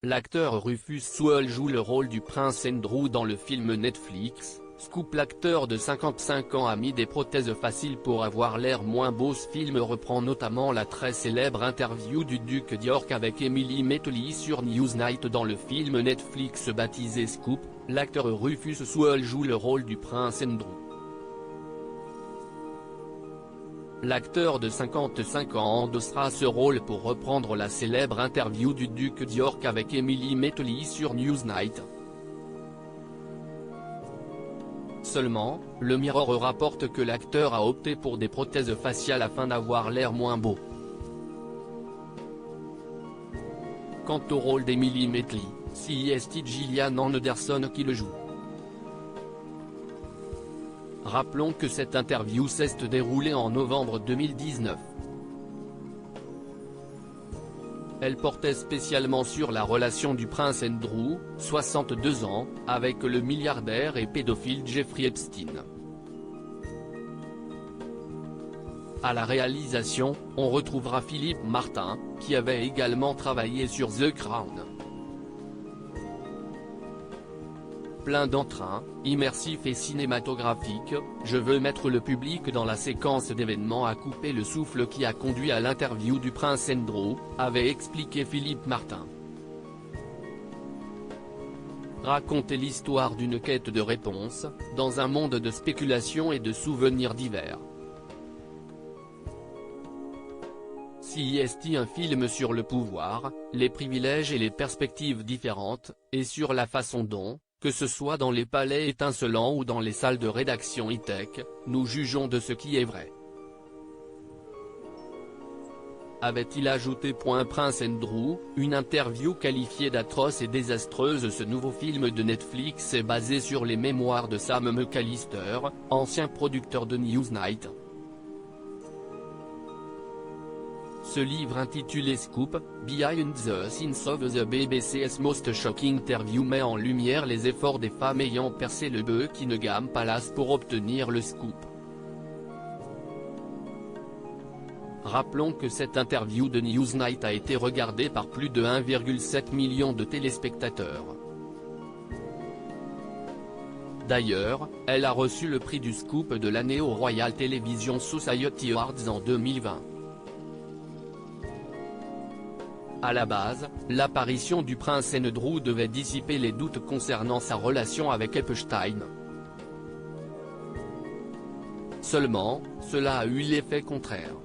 L'acteur Rufus Sewell joue le rôle du prince Andrew dans le film Netflix. Scoop. L'acteur de 55 ans a mis des prothèses faciles pour avoir l'air moins beau. Ce film reprend notamment la très célèbre interview du duc d'York avec Emily Maitli sur Newsnight. Dans le film Netflix baptisé Scoop, l'acteur Rufus Sewell joue le rôle du prince Andrew. L'acteur de 55 ans endossera ce rôle pour reprendre la célèbre interview du duc d'York avec Emily Maitli sur Newsnight. Seulement, le Mirror rapporte que l'acteur a opté pour des prothèses faciales afin d'avoir l'air moins beau. Quant au rôle d'Emily Maitli, c'est Gillian Anderson qui le joue. Rappelons que cette interview s'est déroulée en novembre 2019. Elle portait spécialement sur la relation du prince Andrew, 62 ans, avec le milliardaire et pédophile Jeffrey Epstein. À la réalisation, on retrouvera Philippe Martin, qui avait également travaillé sur The Crown. Plein d'entrain, immersif et cinématographique, je veux mettre le public dans la séquence d'événements à couper le souffle qui a conduit à l'interview du prince Andrew, avait expliqué Philippe Martin. Raconter l'histoire d'une quête de réponse, dans un monde de spéculation et de souvenirs divers. C'est un film sur le pouvoir, les privilèges et les perspectives différentes, et sur la façon dont, que ce soit dans les palais étincelants ou dans les salles de rédaction high-tech, nous jugeons de ce qui est vrai. Avait-il ajouté. Prince Andrew, une interview qualifiée d'atroce et désastreuse. Ce nouveau film de Netflix est basé sur les mémoires de Sam McAllister, ancien producteur de Newsnight. Ce livre intitulé Scoop, Behind the Scenes of the BBC's Most Shocking Interview met en lumière les efforts des femmes ayant percé le Buckingham Palace pour obtenir le scoop. Rappelons que cette interview de Newsnight a été regardée par plus de 1,7 million de téléspectateurs. D'ailleurs, elle a reçu le prix du scoop de l'année au Royal Television Society Awards en 2020. À la base, l'apparition du prince Andrew devait dissiper les doutes concernant sa relation avec Epstein. Seulement, cela a eu l'effet contraire.